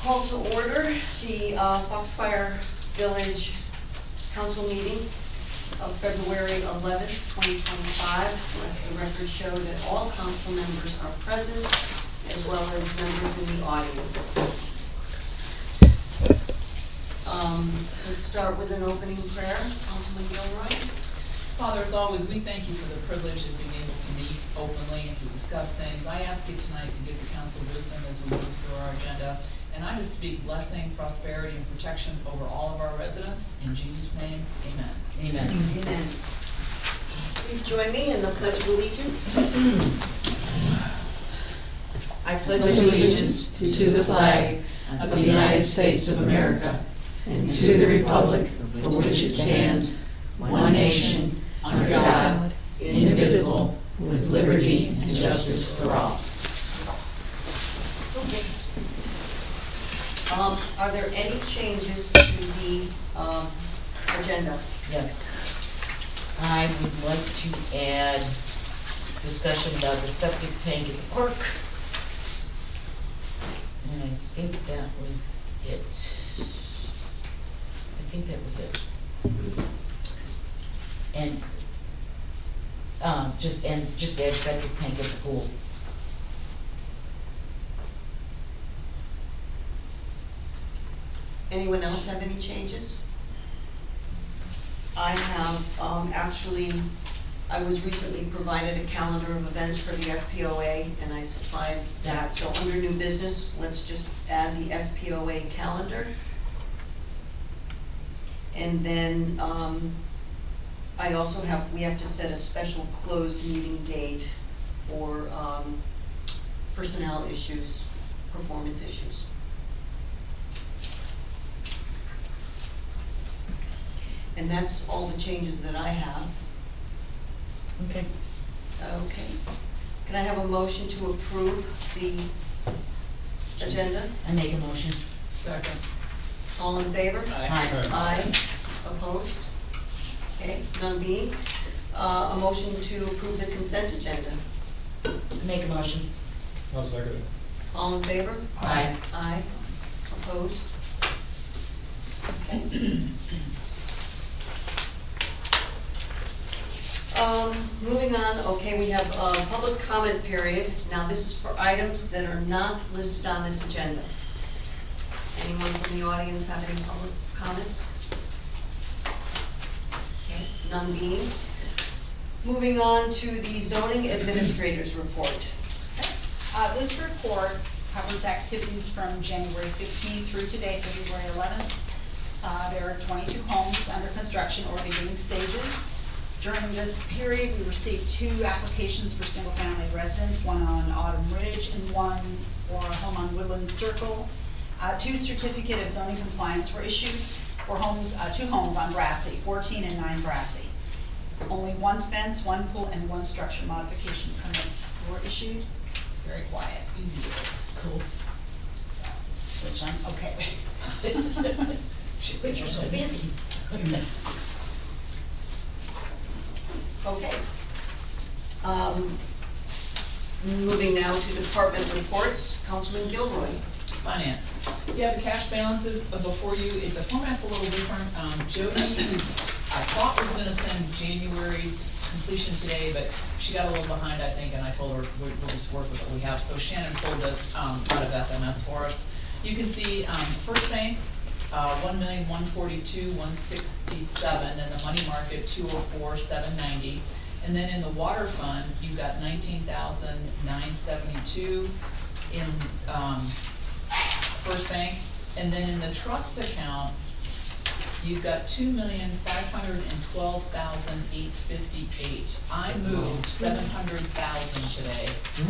Call to order the Foxfire Village Council meeting of February 11th, 2025. Let the record show that all council members are present, as well as members in the audience. Let's start with an opening prayer. Councilman Gilroy. Father, as always, we thank you for the privilege of being able to meet openly and to discuss things. I ask you tonight to give the council wisdom as we move through our agenda. And I just speak blessing, prosperity, and protection over all of our residents. In Jesus' name, amen. Amen. Amen. Please join me in the Pledge of Allegiance. I pledge Allegiance to the flag of the United States of America and to the republic for which it stands, one nation, under God, indivisible, with liberty and justice for all. Okay. Are there any changes to the agenda? Yes. I would like to add discussion about the septic tank at the park. And I think that was it. And just add septic tank at the pool. Anyone else have any changes? I have, I was recently provided a calendar of events for the FPOA, and I supplied that. So under new business, let's just add the FPOA calendar. And then, I also we have to set a special closed meeting date for, personnel issues, performance issues. And that's all the changes that I have. Okay. Okay. Can I have a motion to approve the agenda? I make a motion. Second. All in favor? Aye. Aye. Opposed? Okay, none being. A motion to approve the consent agenda. Make a motion. I'll second it. All in favor? Aye. Aye. Opposed? Okay. Moving on, okay, we have a public comment period. Now this is for items that are not listed on this agenda. Anyone from the audience have any public comments? Okay, none being. Moving on to the zoning administrator's report. This report covers activities from January 15th through today, February 11th. There are 22 homes under construction or beginning stages. During this period, we received 2 applications for single-family residence, one on Autumn Ridge and one for a home on Woodlands Circle. 2 certificate of zoning compliance were issued for homes, 2 homes on Brassey, 14 and 9 Brassey. Only 1 fence, 1 pool, and 1 structure modification permits were issued. It's very quiet. Easy. Cool. Which I'm okay with. But you're so busy. Okay. Moving now to department reports. Councilman Gilroy. Finance. Yeah, the cash balances before you, the format's a little different. Jody, who I thought was gonna send January's completion today, but she got a little behind, I think, and I told her we'll just work with what we have. So Shannon pulled this out of FMS for us. You can see, First Bank, 1,142,167, and the money market 204,790. And then in the water fund, you've got 19,972 in First Bank, and then in the trust account, you've got 2,512,858. I moved 700,000 today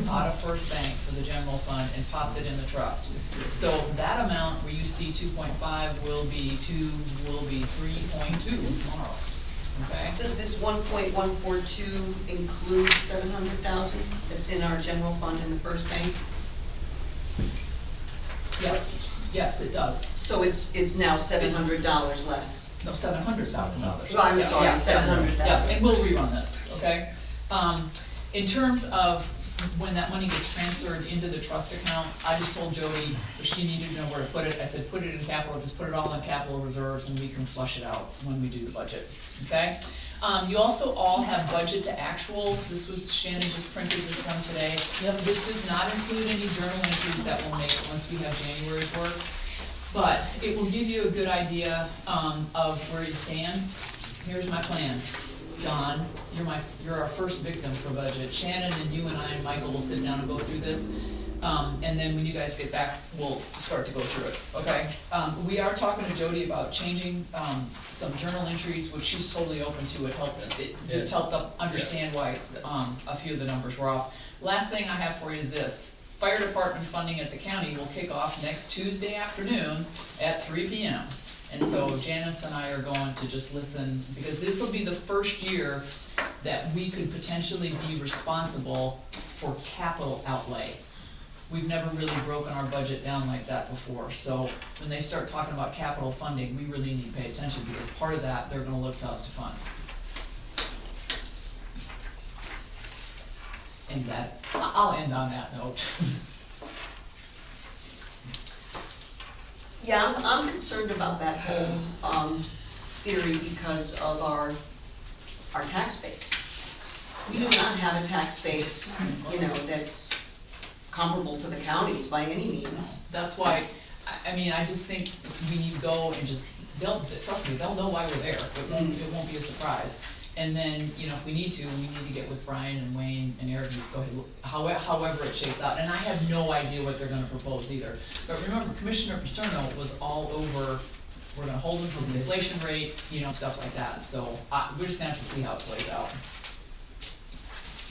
out of First Bank for the general fund and popped it in the trust. So that amount where you see 2.5 will be 3.2 tomorrow. Okay? Does this 1.142 include 700,000 that's in our general fund in the First Bank? Yes, it does. So it's now $700 less. No, $700,000. Oh, I'm sorry, 700,000. Yeah, and we'll rerun this, okay? In terms of when that money gets transferred into the trust account, I just told Jody if she needed to know where to put it, I said, put it in capital, just put it all in capital reserves and we can flush it out when we do the budget, okay? You also all have budget to actuals. This was, Shannon just printed this one today. Yep. This does not include any journal entries that we'll make once we have January's work. But it will give you a good idea, of where you stand. Here's my plan. Don, you're our first victim for budget. Shannon and you and I and Michael will sit down and go through this. And then when you guys get back, we'll start to go through it, okay? We are talking to Jody about changing, some journal entries, which she's totally open to. It just helped understand why, a few of the numbers were off. Last thing I have for you is this. Fire department funding at the county will kick off next Tuesday afternoon at 3 p.m. And so Janice and I are going to just listen, because this will be the first year that we could potentially be responsible for capital outlay. We've never really broken our budget down like that before, so when they start talking about capital funding, we really need to pay attention, because part of that, they're gonna look to us to fund. And that, I'll end on that note. Yeah, I'm concerned about that whole, theory because of our tax base. We do not have a tax base, you know, that's comparable to the counties by any means. That's why, I mean, I just think we need to go and just, trust me, they'll know why we're there. It won't be a surprise. And then, you know, if we need to get with Brian and Wayne and Eric, just go ahead, look, however it shakes out. And I have no idea what they're gonna propose either. But remember, Commissioner Paserno was all over, we're gonna hold them to the inflation rate, you know, stuff like that. So, we're just gonna have to see how it plays out.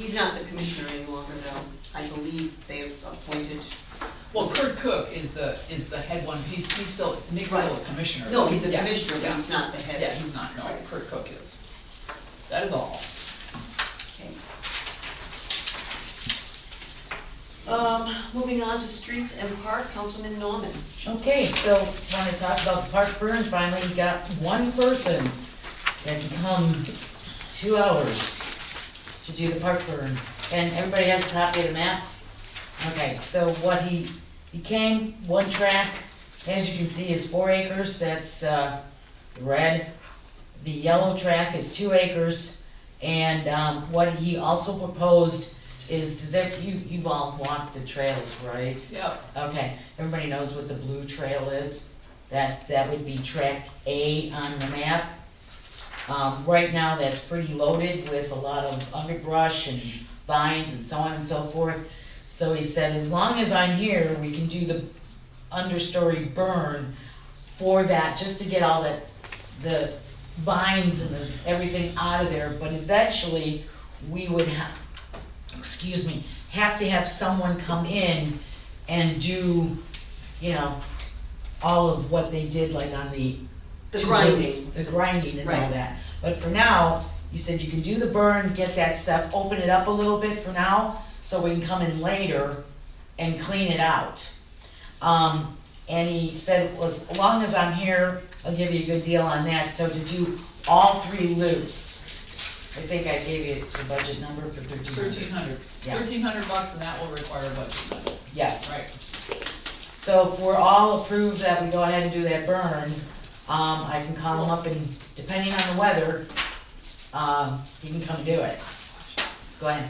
He's not the commissioner any longer though. I believe they've appointed. Well, Kurt Cook is the head one, he's still, Nick's still a commissioner. No, he's a Yeah, commissioner, but yeah. he's not the head. Yeah, he's not, no, Kurt Cook is. That is all. Okay. Moving on to streets and park, Councilman Norman. Okay, so wanna talk about the park burn, finally got one person that can come 2 hours to do the park burn. And everybody has a copy of the map? Okay, so what he came, one track, as you can see, is 4 acres, that's, red. The yellow track is 2 acres, and, what he also proposed is, you've all walked the trails, right? Yep. Okay, everybody knows what the blue trail is? That would be track A on the map. Right now, that's pretty loaded with a lot of underbrush and vines and so on and so forth. So he said, as long as I'm here, we can do the understory burn for that, just to get all the vines and everything out of there. But eventually, we would have, have to have someone come in and do, you know, all of what they did like on the grinding. The grinding and all Right. that. But for now, you said you can do the burn, get that stuff, open it up a little bit for now, so we can come in later and clean it out. And he said, well, as long as I'm here, I'll give you a good deal on that. So to do all 3 loops, I think I gave you the budget number for 1,300. 1,300. Yeah. $1,300, and that will require a budget amendment. Yes. Right. So if we're all approved that we go ahead and do that burn, I can call him up and, depending on the weather, he can come do it. Go ahead.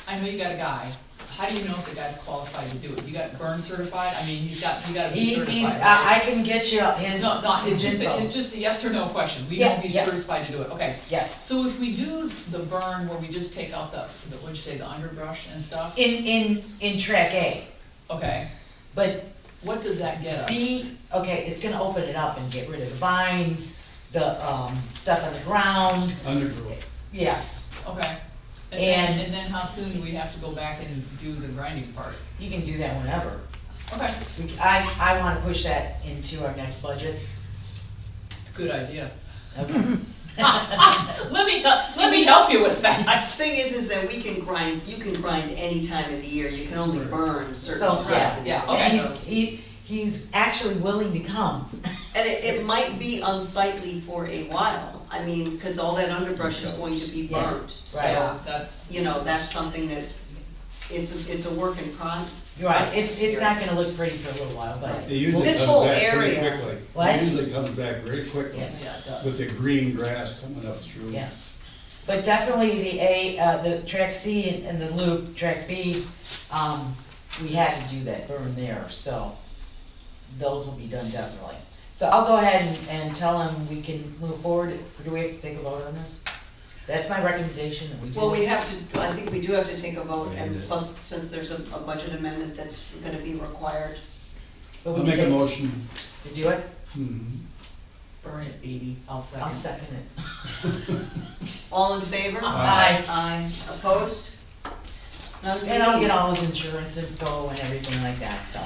I know you got a guy. How do you know if the guy's qualified to do it? You got burn certified? I mean, you gotta be certified. I can get you his, No, it's info. just a yes or no question. We Yeah, know he's yeah. certified to do it, okay. Yes. So if we do the burn where we just take out what'd you say, the underbrush and stuff? In track A, Okay, but what does that get us? B, okay, it's gonna open it up and get rid of the vines, the, stuff on the ground, Undergrowth. yes. Okay. And- And then how soon do we have to go back and do the grinding part? You can do that whenever. Okay, I wanna push that into our next budget. good idea. Okay. Let me help you with that. The thing is that we can grind, you can grind any time of the year, you can only burn certain So, times. of the yeah, year. okay. And he's actually willing to come. And it might be unsightly for a while, I mean, cause all that underbrush is going to be Yeah, burnt, right. so, Yeah, that's, you know, that's something that it's a work in progress. Right, it's not gonna look pretty for a little while, but. It usually This comes whole back pretty area. quickly. What? It usually comes back very quickly. Yeah. Yeah, it does. With the green grass coming up through. Yeah, but definitely the track C and the loop, track B, we had to do that burn there, so those will be done definitely. So I'll go ahead and tell him we can move forward, or do we have to take a vote on this? That's my recommendation, that we do. Well, we this. have to, I think we do have to take a vote, and Yeah. plus, since there's a budget amendment that's gonna be required. But I'll we make a can motion. take, to do it, Mhm. Burn it, baby, I'll second. I'll second it. All in favor? Aye. Aye, opposed? None And I'll get being- all his insurance info and everything like that, so,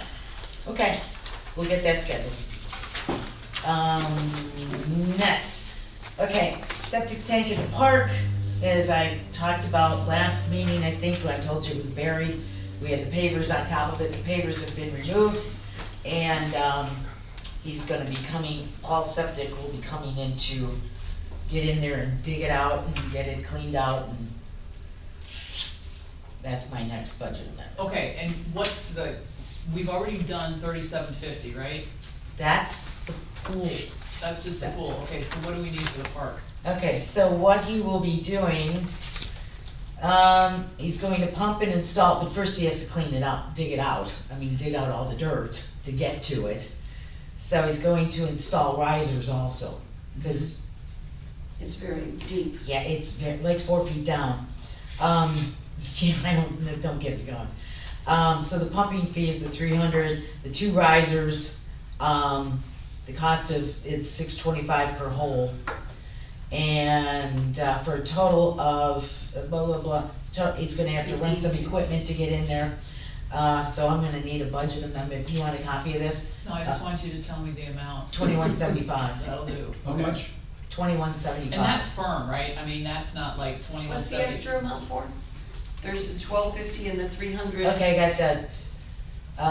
okay, we'll get that scheduled. Next, okay, septic tank in the park, as I talked about last meeting, I think, when I told you it was buried. We had the pavers on top of it, the pavers have been removed, and, he's gonna be coming, Paul Septic will be coming in to get in there and dig it out and get it cleaned out, and that's my next budget amendment. Okay, and what's the, we've already done 3750, right? That's the pool. That's just the pool, okay, so what do we need for the park? Okay, so what he will be doing, he's going to pump and install, but first he has to clean it up, dig it out. I mean, dig out all the dirt to get to it. So he's going to install risers also, because, It's very deep. yeah, it's very, like 4 feet down. Yeah, don't get me going. So the pumping fee is the 300, the 2 risers, the cost of, it's $625 per hole. And, for a total of, blah, blah, blah, he's gonna have to rent some equipment to get in there. So I'm gonna need a budget amendment, if you want a copy of this, No, I just want you to tell me the amount. $2175, That'll do. How Okay. much? $2175. And that's firm, right? I mean, that's not like 2170. What's the extra amount for? There's the 1250 and the 300. Okay, I got that,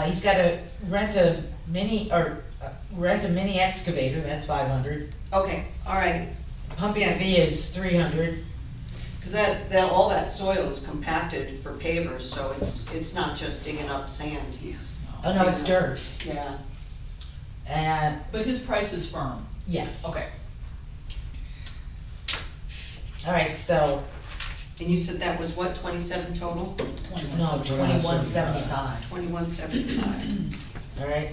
he's gotta rent a mini excavator, that's 500. Okay, all right, Pumping fee is 300. cause that, all that soil is compacted for pavers, so it's not just digging up sand, he's. Oh, no, it's dirt. Yeah, And, But his price is firm, yes. okay. Alright, so, and you said that was what, 27 total? 2175. 2175. Alright,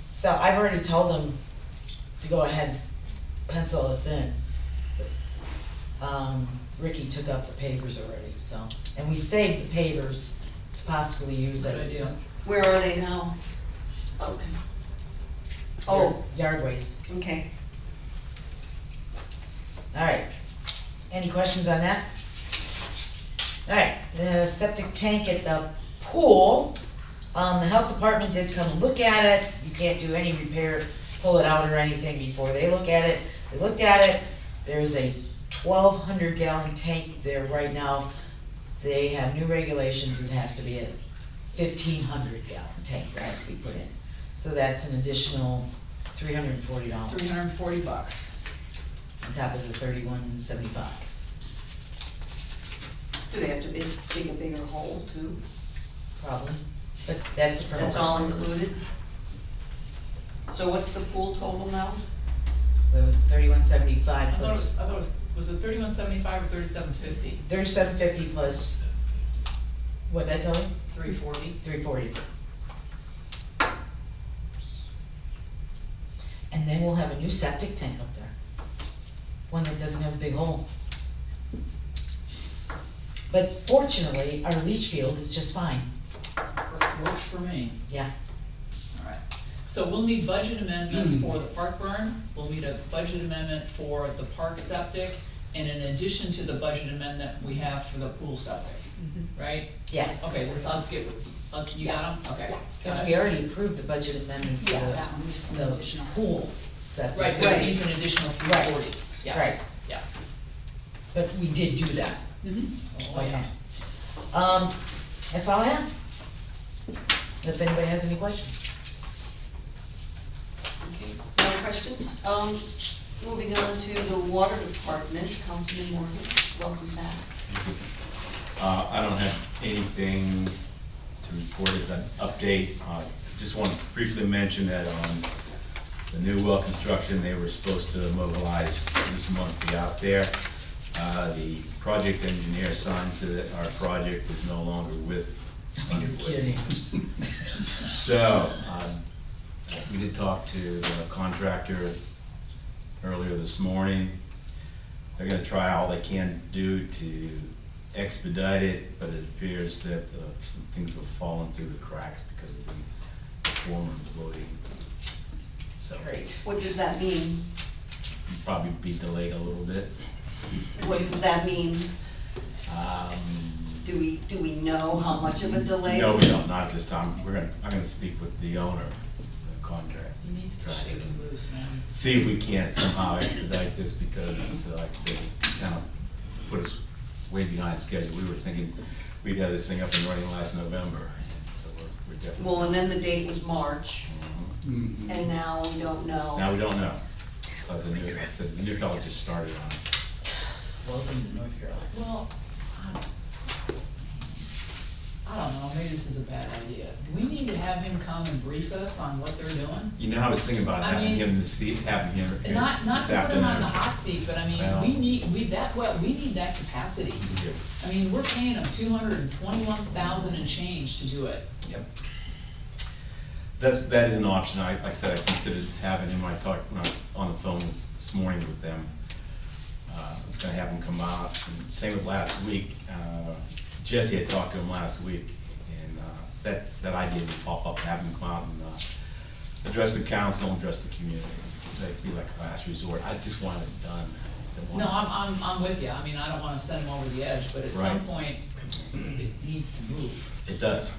so I've already told him to go ahead and pencil us in. Ricky took up the pavers already, so, and we saved the pavers to possibly use Good it. idea. Where are they now? Okay. Oh, Yard waste. okay. Alright, any questions on that? Alright, the septic tank at the pool, the health department did come and look at it, you can't do any repair, pull it out or anything before they look at it. They looked at it, there's a 1,200 gallon tank there right now. They have new regulations, it has to be a 1,500 gallon tank that has to be put in. So that's an additional $340 $340. on top of the $31.75. Do they have to dig a bigger hole too? Probably, but that's a That's all included? So what's the pool total now? $31.75 I plus thought it was it 3175 or 3750? $37.50 plus, what did I tell you? 340? $340. And then we'll have a new septic tank up there. One that doesn't have a big hole. But fortunately, our leach field is just fine, Works for me. yeah. Alright, so we'll need budget amendments for the park burn, we'll need a budget amendment for the park septic, and in addition to the budget amendment we have for the pool septic, right? Yeah, Okay, this I'll get with, you got them? Okay. because got we it. already approved the budget amendment for Yeah, that one, just an the additional. pool septic. Right, so it needs an additional 340, yeah. Right, Yeah. but we did do that. Oh, yeah. That's all I have. Unless anybody has any questions. Okay, no other questions? Moving on to the water department, Councilman Morgan, welcome back. I don't have anything to report as an update. Just want to briefly mention that on the new well construction, they were supposed to mobilize this month, be out there. The project engineer assigned to our project is no longer with. You're kidding. So, we did talk to the contractor earlier this morning. They're gonna try all they can do to expedite it, but it appears that some things have fallen through the cracks because of the foreman loading. So, What does that mean? probably be delayed a little bit. What does that mean? Um, Do we know how much of a delay? No, we don't, not this time. I'm gonna speak with the owner, the contract. He needs to Try shake and loose, man. See if we can't somehow expedite this because it's, like I said, it kind of put us way behind schedule. We were thinking we'd have this thing up and running last November, so we're definitely. Well, and then the date was March, Mhm. and now we don't know. Now we don't know, because like I said, the new fellow just started on it. Welcome to North Carolina. Well, I don't know, maybe this is a bad idea. Do we need to have him come and brief us on what they're doing? You know, I was thinking about I having mean, him this, having him here Not this to put him on afternoon. the hot seat, but I mean, Well- we need that capacity. Yeah. I mean, we're paying him 221,000 and change to do it. Yep. That is an option. Like I said, I considered having him. I talked when I was on the phone this morning with them. I was gonna have him come out, and same with last week. Jesse had talked to him last week, and that idea would pop up, have him come out and address the council, address the community. That'd be like a last resort. I just wanted it done. Didn't want No, it- I'm with you. I mean, I don't wanna send him over the edge, but at some Right. point, it needs to move. It does.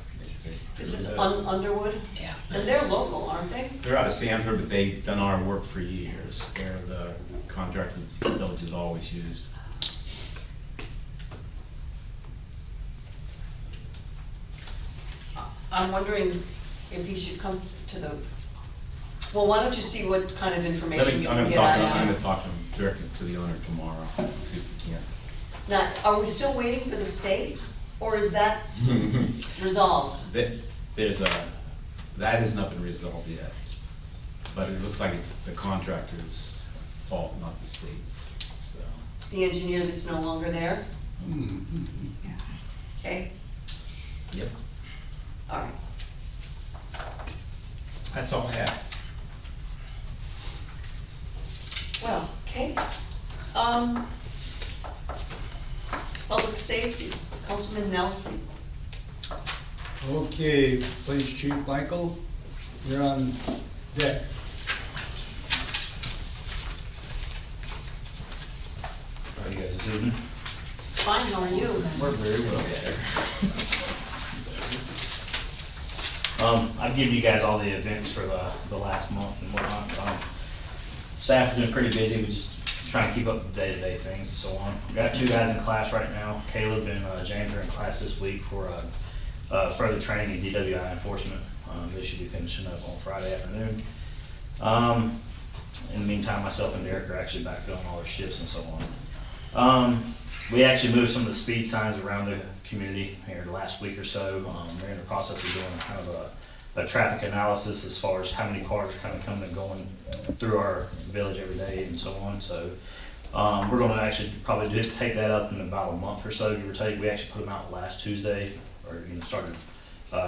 This is It does. Underwood, Yeah. and they're local, aren't they? They're out of Sanford, but they've done our work for years. They're the contractor the village has always used. I'm wondering if he should come to the, well, why don't you see what kind of information you I'm can gonna get talk out to him, of I'm him? gonna talk to him directly to the owner tomorrow, see if we can. Now, are we still waiting for the state, or is that resolved? That has not been resolved yet, but it looks like it's the contractor's fault, not the state's, so. The engineer that's no longer there? Mhm. Okay, Yep. all right. That's all I have. Well, okay. Public safety, Councilman Nelson. Okay, Police Chief Michael, you're on deck. How are you guys this evening? Fine, how are you? We're very well there. I've given you guys all the events for the last month and whatnot. Staff has been pretty busy, we just trying to keep up with day-to-day things and so on. We've got 2 guys in class right now, Caleb and James are in class this week for further training in DWI enforcement. They should be finishing up on Friday afternoon. In the meantime, myself and Derek are actually backfilling all our shifts and so on. We actually moved some of the speed signs around the community here the last week or so. We're in the process of doing kind of a traffic analysis as far as how many cars are kind of coming and going through our village every day and so on. So we're gonna actually probably take that up in about a month or so, give or take. We actually put them out last Tuesday, or started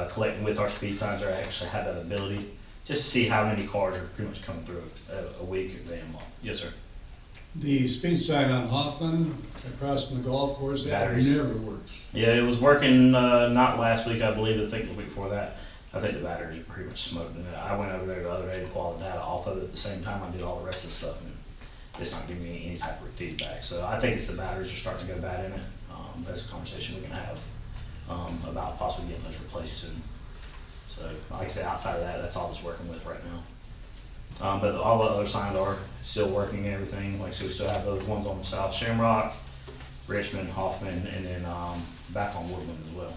collecting with our speed signs. Or actually have that ability just to see how many cars are pretty much coming through a week, a day, a month. Yes, sir. The speed sign on Hoffman across from the golf course, that Batteries. never works. Yeah, it was working, not last week, I believe, I think the week before that. I think the batteries are pretty much smoked, and I went over there the other day to pull all the data off of it at the same time I did all the rest of the stuff, and it's not giving me any type of feedback. So I think it's the batteries are starting to go bad in it. That's a conversation we can have, about possibly getting those replaced soon. So, like I said, outside of that, that's all it's working with right now. But all the other signs are still working and everything. Like I said, we still have those ones on South Shamrock, Richmond, Hoffman, and then, back on Woodland as well.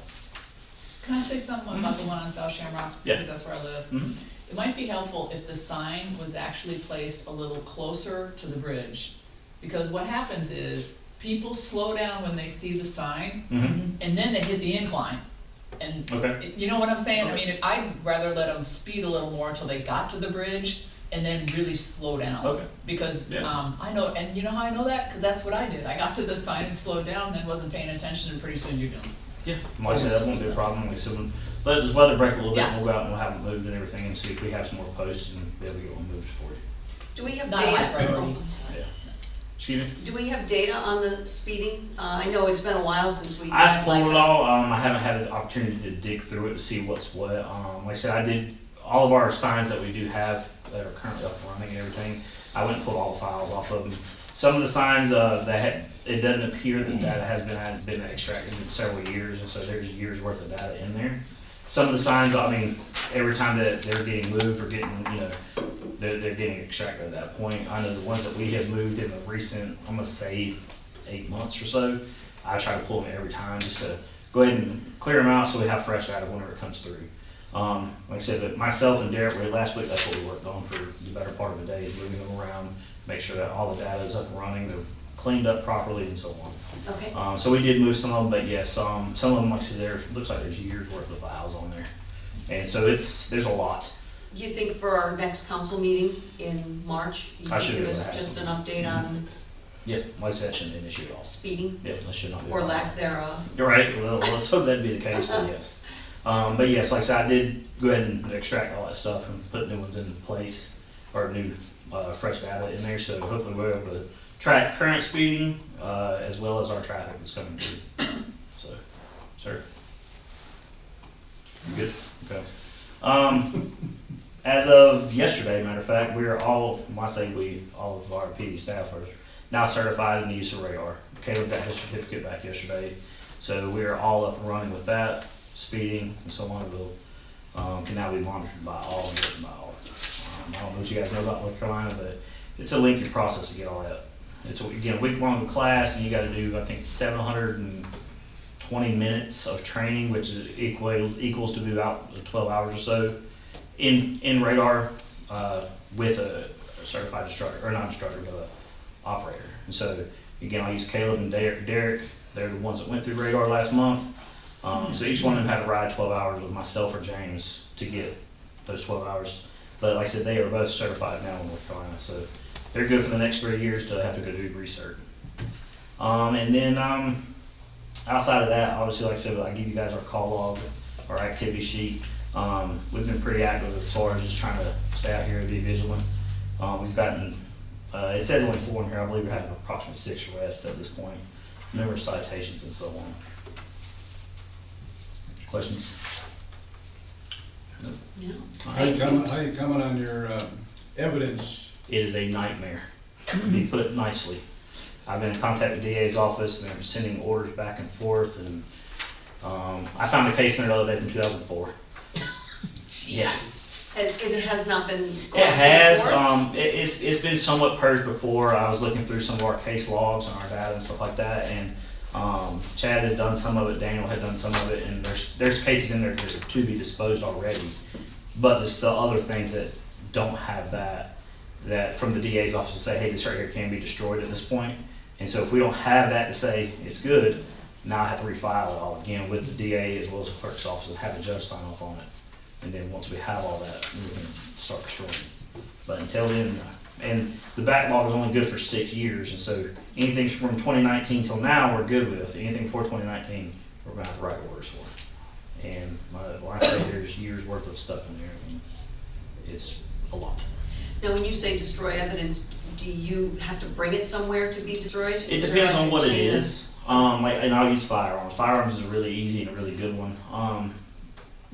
Can I say something about the one on South Shamrock? Yeah. Because that's where I live. Mhm. It might be helpful if the sign was actually placed a little closer to the bridge. Because what happens is, people slow down when they see the sign, Mhm. and then they hit the incline. and, Okay. you know what I'm saying? I mean, I'd rather let them speed a little more until they got to the bridge, and then really slow down. Okay. Because, Yeah. I know, and you know how I know that? Cause that's what I did, I got to the sign and slowed down, then wasn't paying attention, and pretty soon you're done. Yeah, like I said, that won't be a problem. Like I said, let this weather break a little bit, Yeah. we'll go out and we'll have them moved and everything, and see if we have some more posts and be able to get one moved for you. Do we have Not a high data? priority. Yeah. Excuse me? Do we have data on the speeding? I know it's been a while since we. I've pulled it all, I haven't had an opportunity to dig through it to see what's what. Like I said, I did, all of our signs that we do have that are currently up and running and everything, I went and pulled all the files off of them. Some of the signs, it doesn't appear that data has been extracted in several years, and so there's years worth of data in there. Some of the signs, I mean, every time that they're getting moved or getting, they're getting extracted at that point. I know the ones that we have moved in the recent, I'm gonna say 8 months or so, I try to pull them every time just to go ahead and clear them out so we have fresh data whenever it comes through. Like I said, that myself and Derek, last week, that's what we worked on for the better part of the day, is moving them around, make sure that all the data is up and running, they're cleaned up properly and so on. Okay, So we did move some of them, but yes, some of them, like I said, looks like there's years worth of files on there. And so there's a lot. do you think for our next council meeting in March, you I can should give be able us to have just an some. update on Yeah, like I said, that shouldn't be an issue at all. speeding, Yeah, that should not be. a or problem. lack thereof? You're right, well, let's hope that'd be the case, but yes. But yes, like I said, I did go ahead and extract all that stuff and put new ones in place, or new, fresh data in there, so hopefully we're able to track current speeding, as well as our traffic that's coming through. So, sir? You good? Okay. As of yesterday, matter of fact, we are all, when I say we, all of our PD staff are now certified in the use of radar. Caleb got his certificate back yesterday, so we are all up and running with that. Speeding and so on will, can now be monitored by all and written by all. I don't know what you guys know about North Carolina, but it's a lengthy process to get all that. It's, again, a week-long class, and you gotta do, I think, 720 minutes of training, which is equals to about 12 hours or so in radar, with a certified instructor, or not instructor, but a operator. And so, again, I use Caleb and Derek, they're the ones that went through radar last month. So each one of them had to ride 12 hours with myself or James to get those 12 hours. But like I said, they are both certified now in North Carolina, so they're good for the next 3 years till they have to go do research. And then outside of that, obviously, like I said, I give you guys our call log, our activity sheet. We've been pretty active as far as just trying to stay out here and be vigilant. We've gotten, it says only 4 in here, I believe we're having approximately 6 arrests at this point, numerous citations and so on. Questions? Nope. No. How you coming on your, evidence? It is a nightmare, to be put nicely. I've been in contact with the DA's office, and they're sending orders back and forth, and, I found a case in there the other day from 2004. Yeah. It has not been. It has, it's been somewhat purged before. I was looking through some of our case logs and our data and stuff like that, and Chad had done some of it, Daniel had done some of it, and there's cases in there that are to be disposed already. But there's the other things that don't have that from the DA's office to say, hey, this right here can be destroyed at this point. And so if we don't have that to say it's good, now I have to refile it all again with the DA as well as the clerk's office and have the judge sign off on it. And then once we have all that, we can start destroying. But until then, and the backlog is only good for 6 years, and so anything from 2019 till now, we're good with. Anything before 2019, we're gonna have to write orders for. And when I say there's years worth of stuff in there, I mean, it's a lot. Now, when you say destroy evidence, do you have to bring it somewhere to be destroyed? It Is there depends like on a what it chain of- is. And I'll use firearms. Firearms is a really easy and a really good one.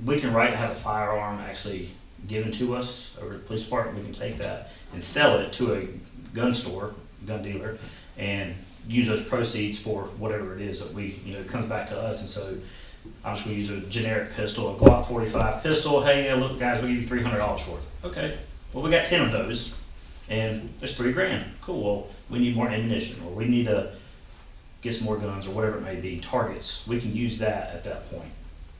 We can write to have a firearm actually given to us over at the police department. We can take that and sell it to a gun store, gun dealer, and use those proceeds for whatever it is that it comes back to us. And so I'm just gonna use a generic pistol, a Glock 45 pistol. Hey, yeah, look guys, we'll give you $300 for it. Okay, well we got 10 of those, and there's $3 grand. Cool, well, we need more ammunition, or we need to get some more guns, or whatever it may be, targets. We can use that at that point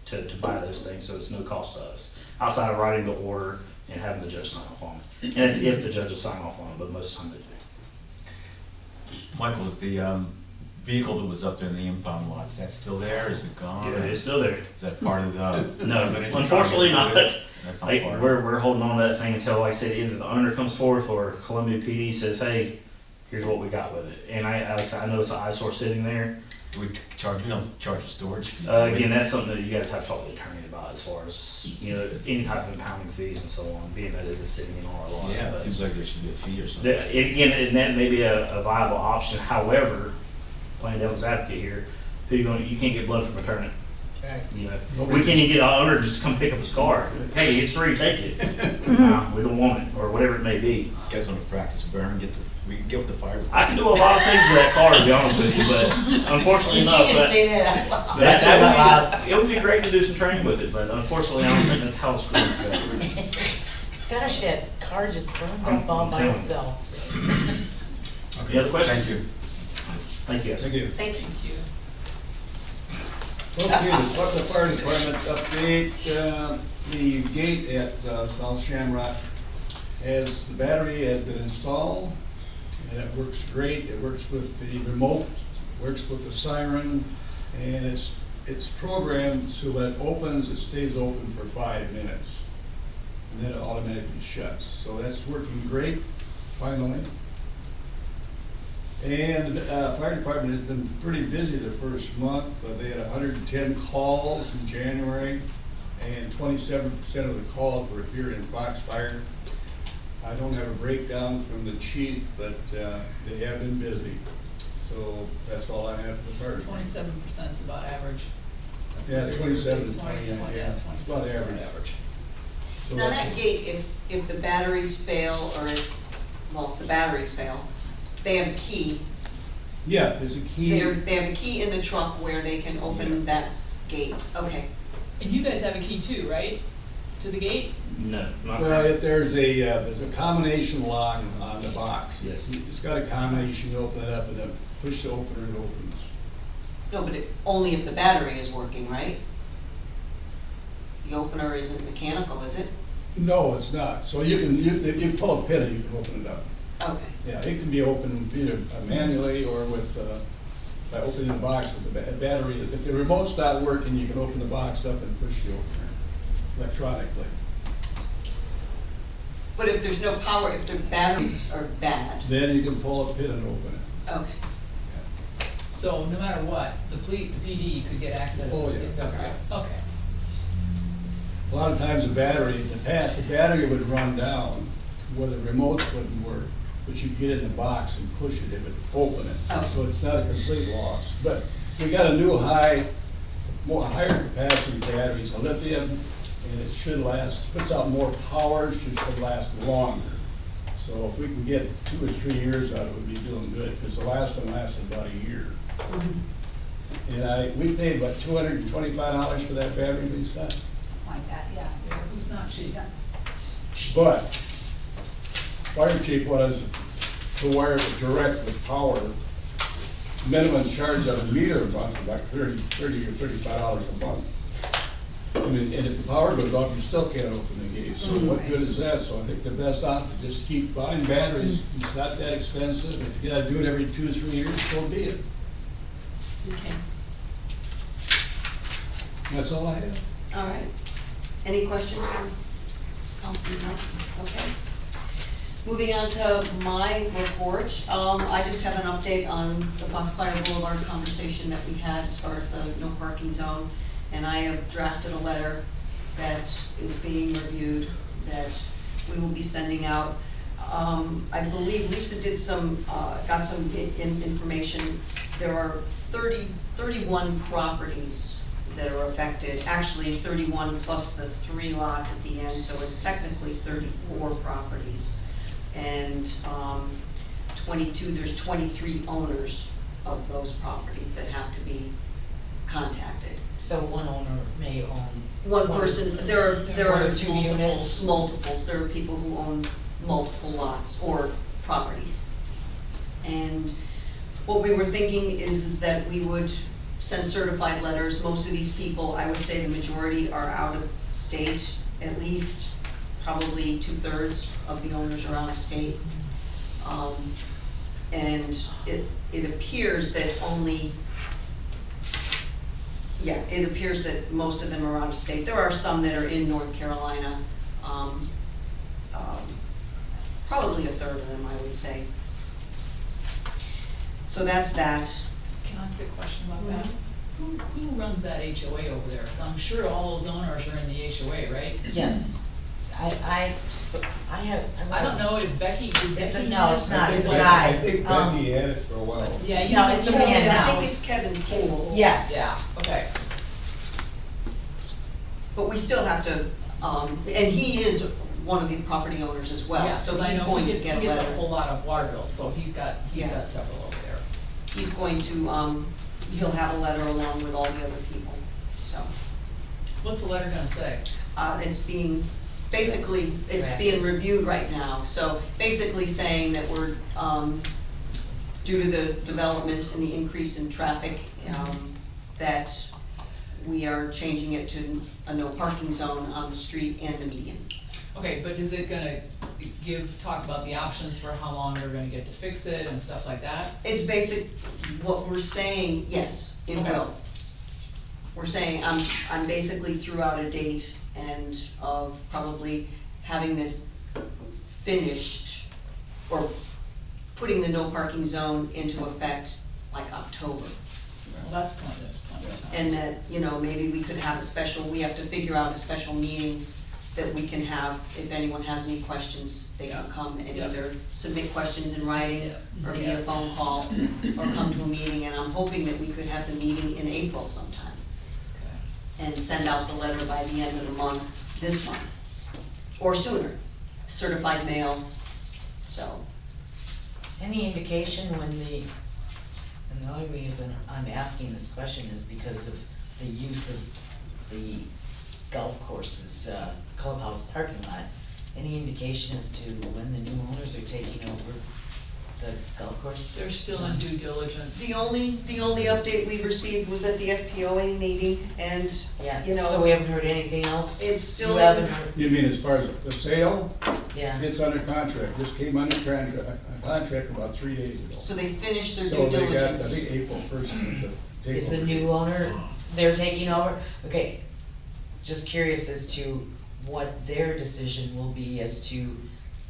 to buy those things, so it's no cost to us. Outside of writing the order and having the judge sign off on it. And that's if the judge will sign off on it, but most of the time they do. Michael, is the vehicle that was up there in the impound lot, is that still there, is it gone? Yeah, it's still there. Is that part of the? No, But if you're unfortunately trying not. to do it, That's not Like, part of it. we're holding on to that thing until, like I said, either the owner comes forth or Columbia PD says, hey, here's what we got with it. And like I said, I know it's an eyesore sitting there. Do we charge, we don't charge the storage? Again, that's something that you guys have to talk to the attorney about as far as, you know, any type of impounding fees and so on, being that it is sitting in our lot. Yeah, it But seems like there should be a fee or something. again, and that may be a viable option. However, playing devil's advocate here, you can't get blood from a turnip. You know, we can't even get our owner to just come pick up a scar. Hey, it's free, take it. We don't want it, or whatever it may be. You guys wanna practice burn, we can get with the fire. I can do a lot of things with that car, to be honest with you, but unfortunately enough, that out loud? that would be, it would be great to do some training with it, but unfortunately, I don't think that's how it's going to go. Gosh, that car just burned I'm up all by telling you. itself. Any other questions? Thank you. Thank you. Thank you. Thank you. Thank you. Okay, the fire department update, the gate at South Shamrock the battery has been installed, and it works great. It works with the remote, works with the siren, and it's programmed so when it opens, it stays open for 5 minutes, and then it automatically shuts. So that's working great, finally. And fire department has been pretty busy the first month. They had 110 calls in January, and 27% of the calls were here in Foxfire. I don't have a breakdown from the chief, but they have been busy. So that's all I have for fire department. 27% is about average. That's Yeah, what they 27 do. to 20, 20, yeah. 27 It's about is about average. So Now that's- that gate, if the batteries fail, or if the batteries fail, they have a key. Yeah, there's a key. They have a key in the truck where they can open that gate. Okay. And you guys have a key too, right? To the gate? No, not Well, there's a combination lock on the box. Yes. It's got a combination, you open it up and then push the opener, it opens. No, but only if the battery is working, right? The opener isn't mechanical, is it? No, it's not. So you can pull a pin and you can open it up. Okay. Yeah, it can be opened either manually or with, by opening the box with the battery. If the remote's not working, you can open the box up and push the opener electronically. But if there's no power, if the batteries are bad, Then you can pull a pin and open it. okay. So no matter what, the PD could get access? Oh, yeah. Okay, okay. A lot of times the battery, in the past, the battery would run down where the remotes wouldn't work, but you'd get in the box and push it, it would open it. Oh. So it's not a complete loss. But we got a new higher capacity batteries, a lithium, and it should last, puts out more power, should last longer. So if we can get 2 or 3 years out of it, we'd be doing good, because the last one lasted about a year. And we paid, what, $225 for that battery, Lisa? Something like that, yeah. Yeah, who's not cheap? Yeah. But fire chief was to wire it direct with power. Minimum charge on a meter a month is like $30 or $35 a month. I mean, and if the power goes off, you still can't open the gate. So what good is that? So I think the best option is just keep buying batteries. It's not that expensive. If you gotta do it every 2 or 3 years, so be it. Okay. That's all I have. All right. Any questions from Councilman Nelson? Okay. Moving on to my report, I just have an update on the Foxfire Boulevard conversation that we had as far as the no parking zone. And I have drafted a letter that is being reviewed, that we will be sending out. I believe Lisa did got some information. There are 31 properties that are affected, actually 31 plus the 3 lots at the end, so it's technically 34 properties. And there's 23 owners of those properties that have to be contacted. So one owner may own. One person, there One are or two units. multiples, there are people who own multiple lots or properties. And what we were thinking is that we would send certified letters. Most of these people, I would say the majority are out of state, at least probably 2/3 of the owners are out of state. And it appears that only, yeah, it appears that most of them are out of state. There are some that are in North Carolina, probably a third of them, I would say. So that's that. Can I ask a question about that? Who runs that HOA over there? 'Cause I'm sure all those owners are in the HOA, right? Yes. I have. I don't know if Becky, did It's Becky? no, it's not, have- it's a Like- guy. I think Becky had it for a while. Yeah, you No, know, it's a you man know, now. I think it's Kevin Cable. Yes. Yeah, okay. But we still have to, and he is one of the property owners as well, Yeah, so 'cause I he's know going he to gets, get a he gets a letter. whole lot of water bills, so he's got Yeah. several over there. He's going to, he'll have a letter along with all the other people, so. What's the letter gonna say? It's being, basically, it's being reviewed right now, so basically saying that we're, due to the development and the increase in traffic, that we are changing it to a no parking zone on the street and the median. Okay, but is it gonna talk about the options for how long they're gonna get to fix it and stuff like that? It's basic, what we're saying, yes, it Okay. will. We're saying, I'm basically threw out a date and of probably having this finished, or putting the no parking zone into effect like October. Well, that's plenty of time. And that, you know, maybe we could have a special, we have to figure out a special meeting that we can have, if anyone has any questions, they can come and Yeah. either submit questions in writing Yeah. or via Yeah. phone call, or come to a meeting, and I'm hoping that we could have the meeting in April sometime, Okay. and send out the letter by the end of the month, this month, or sooner, certified mail, so. Any indication when and the only reason I'm asking this question is because of the use of the golf course's clubhouse parking lot. Any indication as to when the new owners are taking over the golf course? They're still in due diligence. The only update we received was at the FPOA meeting, and, Yeah, you know, so we haven't heard anything else? it's still You in- haven't heard, You mean as far as the sale? yeah. It's under contract, just came under contract about 3 days ago. so they finished their So due they got, I diligence. think April 1st to take Is the over. new owner, they're taking over? Okay, just curious as to what their decision will be as to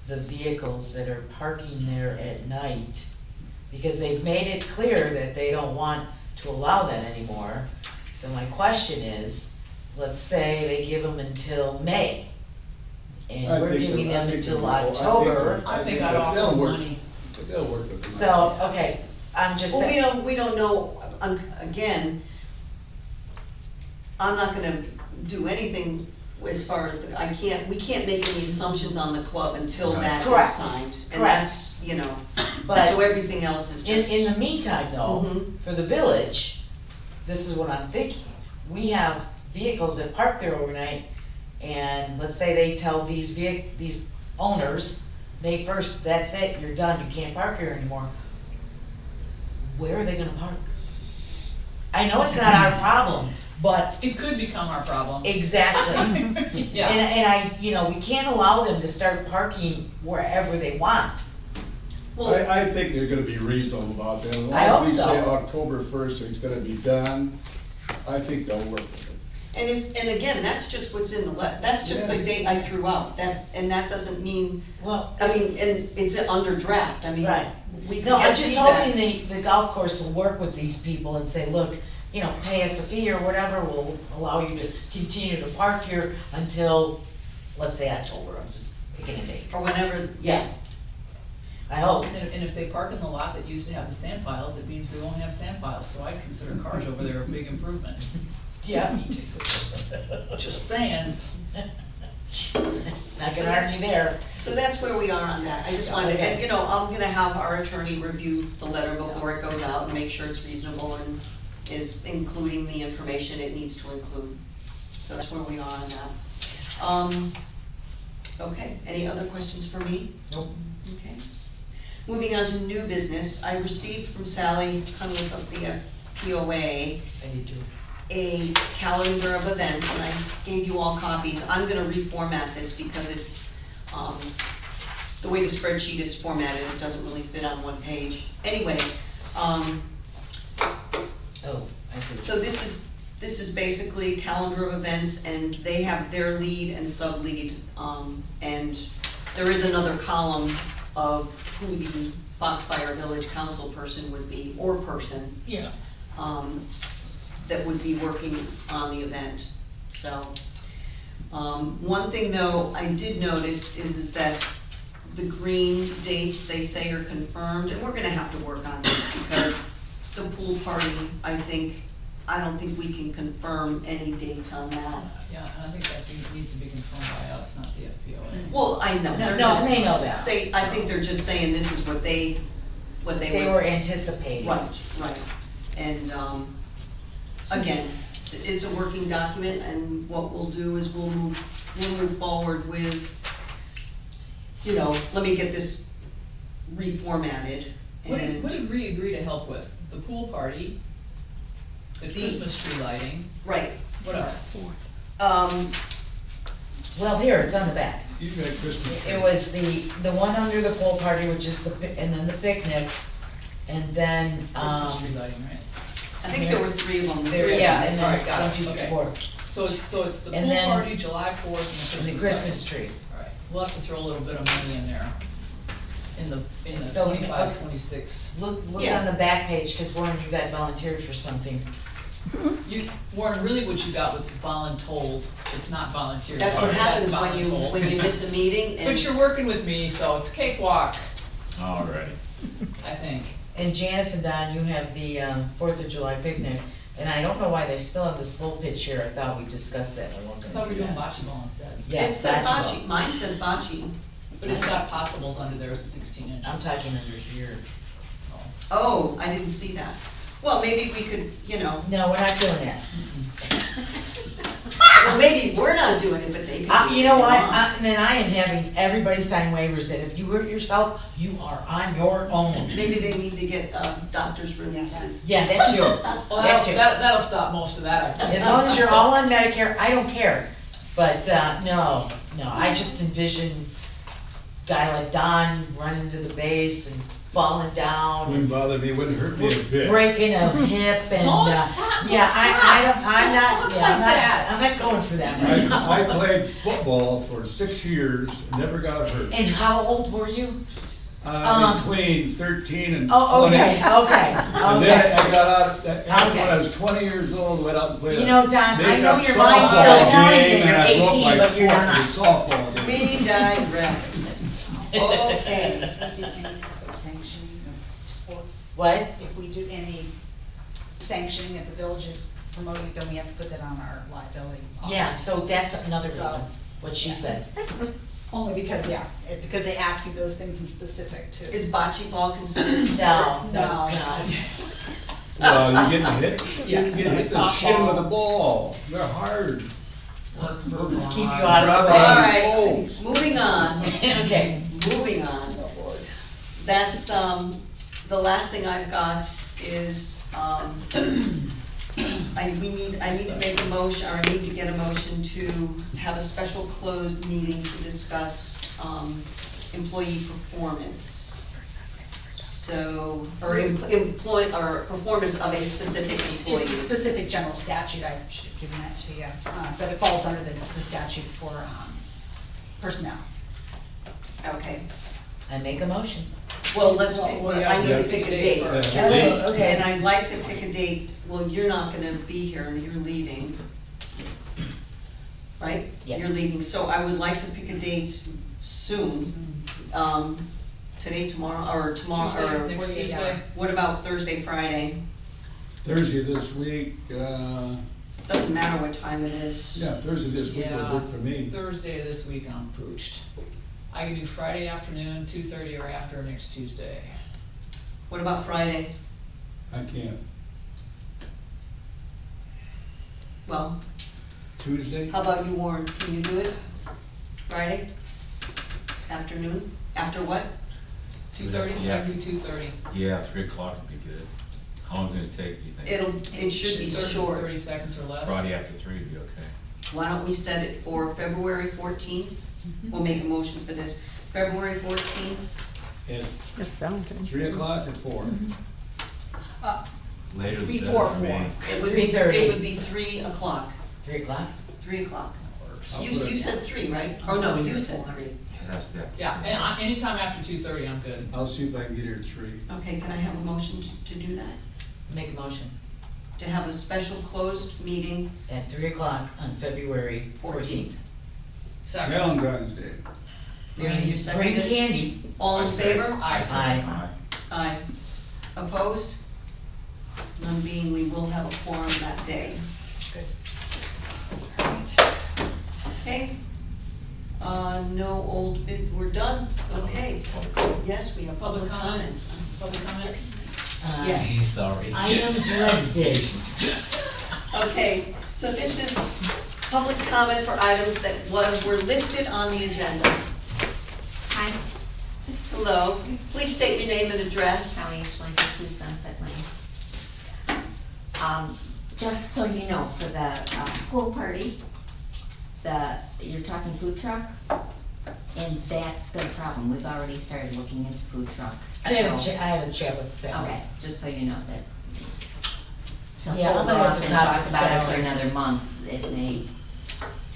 the vehicles that are parking there at night. Because they've made it clear that they don't want to allow that anymore. So my question is, let's say they give them until May. And I we're think giving they'll- them I think until they'll- I think October. I think that I'd offer they'll them work- money. They'll work with them. So, okay, I'm just Well, saying. we don't know, again, I'm not gonna do anything as far as, we can't make any assumptions on the club until that is Correct. signed. And Correct. that's, you know, But so everything else is just. in the meantime though, Mhm. for the village, this is what I'm thinking. We have vehicles that park there overnight, and let's say they tell these owners, May 1st, that's it, you're done, you can't park here anymore. Where are they gonna park? I know it's not our problem, but It could become our problem. exactly. And Yeah, we can't allow them to start parking wherever they want. Well, I think they're gonna be reasonable about that. As long I as hope we so. say October 1st, it's gonna be done, I think they'll work with it. and again, that's just what's in that's just the Yeah. date I threw out, and that doesn't mean, Well, I mean, and it's under draft, I mean, right. we could No, I'm get just feedback. hoping the golf course will work with these people and say, look, pay us a fee or whatever, we'll allow you to continue to park here until, let's say October, I'm just picking a date. Or whenever, Yeah. I hope. and if they park in the lot that used to have the sand piles, it means we won't have sand piles, so I consider cars over there a big improvement. Yeah, me too. Just saying. Not gonna argue there. so that's where we are on that, I just wanted, Okay. and, I'm gonna have our attorney review the letter before it goes out and make sure it's reasonable and is including the information it needs to include. So that's where we are on that. Okay, any other questions for me? Nope. Okay. Moving on to new business, I received from Sally Cunliffe of the FPOA I need to. a calendar of events, and I gave you all copies. I'm gonna reformat this because it's, the way the spreadsheet is formatted, it doesn't really fit on one page. Anyway, Oh, I see. so this is basically calendar of events, and they have their lead and sub-lead, and there is another column of who the Foxfire Village Council person would be, or person, Yeah. that would be working on the event, so. One thing though, I did notice is that the green dates, they say are confirmed, and we're gonna have to work on this, because the pool party, I don't think we can confirm any dates on that. Yeah, and I think that needs to be confirmed by us, not the FPOA. Well, I know, No, they're no, just, they know that. I think they're just saying this is what they They were anticipating. Right, and, again, it's a working document, and what we'll do is we'll move forward with, let me get this reformatted, What and. did we agree to help with? The pool party, the Christmas tree lighting, Right, what else? Well, here, it's on the back. You got Christmas tree. It was the one under the pool party, which is and then the picnic, and then, Christmas tree lighting, right? I think there were three of them. yeah, and then Alright, got it, 1, 2, 3, okay. 4, So it's the And pool then- party, July 4th, and and the Christmas tree. Alright, we'll have to throw a little bit of money in there, in the So, 25, 26. Look Yeah. on the back page, cause Warren, you got volunteered for something. Warren, really what you got was voluntold, it's not volunteer. That's what happens voluntold. when you miss a meeting, and. But you're working with me, so it's cakewalk, All right. I think. And Janice and Don, you have the 4th of July picnic, and I don't know why they still have the slow pitch here, I thought we discussed that, I wasn't I thought gonna we do were doing that. bocce ball instead, It Yes, says bocce bocce, ball. mine says bocce. but it's got possibles under there as a 16-inch. I'm talking under here. Oh, I didn't see that. Well, maybe we could, No, we're not doing that. well, maybe we're not doing it, but they could. You know what, and then I am having everybody sign waivers that if you hurt yourself, you are on your own. Maybe they need to get, doctor's releases. Yeah, that too, Well, that too. that'll stop most of that, I think. As long as you're all on Medicare, I don't care, but, no, I just envision guy like Don running to the base and falling down Wouldn't and bother me, wouldn't hurt me a bit. breaking a hip and, Don't stop, don't yeah, stop. I'm not, Don't yeah, talk like that. I'm not going for that right now. I played football for 6 years, never got hurt. And how old were you? Between 13 and 20. Oh, okay, And then I got out, Okay. when I was 20 years old, went out and played. You know, Don, I know makeup your mind's still softball telling you game, you're and I broke 18, my but you're foot in not. the softball game. We digress. Okay. Sanctioning of sports. What? If we do any sanctioning, if the village is promoting, then we have to put that on our liability. Yeah, so that's another So, reason, what she yeah. said. Only because, because they ask you those things in specific too. Is bocce ball considered? No. Well, you get hit, Yeah. you get hit the shin with a ball, they're hard. We'll just keep you out of the All way. right, Oh. moving on. Okay. Moving on. That's, the last thing I've got is, I need to make a motion, or I need to get a motion to have a special closed meeting to discuss, employee performance. So, or or performance of a specific employee. It's a specific general statute, I should have given that to you, but it falls under the statute for, personnel. Okay, I make a motion. well, I yeah, need to pick a date. Yeah. Oh, okay. And I'd like to pick a date, well, you're not gonna be here, you're leaving. Right? Yeah. You're leaving, so I would like to pick a date soon. Today, tomorrow, or tomorrow, Tuesday, or next 48 Tuesday. hour. what about Thursday, Friday? Thursday this week, Doesn't matter what time it is. yeah, Thursday this week Yeah, will work for me. Thursday this week I'm pooched. I can do Friday afternoon, 2:30 or after next Tuesday. What about Friday? I can't. Well, Tuesday? how about you, Warren? Can you do it? Friday? Afternoon? After what? 2:30, I Yeah. can do 2:30. Yeah, 3 o'clock would be good. How long's it gonna take, do you think? It should be short. 30 seconds or less. Friday after 3 would be okay. Why don't we set it for February 14th? We'll make a motion for this. February 14th, At That's Valentine's. 3 o'clock or 4? Uh, Later the better Before for me. 4. it would be, 3:30. it would be 3 o'clock, 3 o'clock? 3 o'clock. I'll You, put it- you said 3, right? Oh, no, you said 3. It has to be. Yeah, and anytime after 2:30, I'm good. I'll see if I can get here at 3. Okay, can I have a motion to do that? Make a motion To have a special closed meeting, at 3 o'clock on February 14th. Second. Valentine's Day. Mary, you Bring seconded? candy. All I in second. favor? Aye. Aye. Aye. Opposed? None being, we will have a quorum that day. Okay, no old we're done, okay. Yes, we have Public public comment? comments. Public comment? Yes. Sorry. Items listed. Okay, so this is public comment for items that were listed on the agenda. Hi, Hello, please state your name and address. Sally Ashland, 2 Sunset Lane. Just so you know, for the pool party, you're talking food truck, and that's been a problem. We've already started looking into food truck. I had So- a chat with Sally. Okay, just so you know that. To Yeah, I'm hold gonna have off to and talk talk to about it for Sally. another month, it may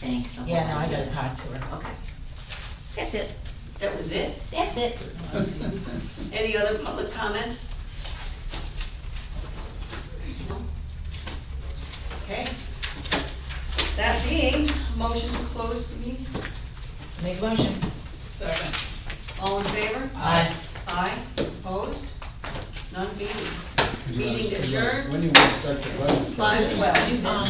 tank the whole Yeah, no, I idea. gotta talk to her. Okay. That's it, That was it? that's it. Any other public comments? No? Okay. That being, motion to close the meeting, Make a motion. Second. all in favor? Aye. Aye, opposed? None being. When do you want Meeting to- adjourned. When do you want to start the budget? 5:12.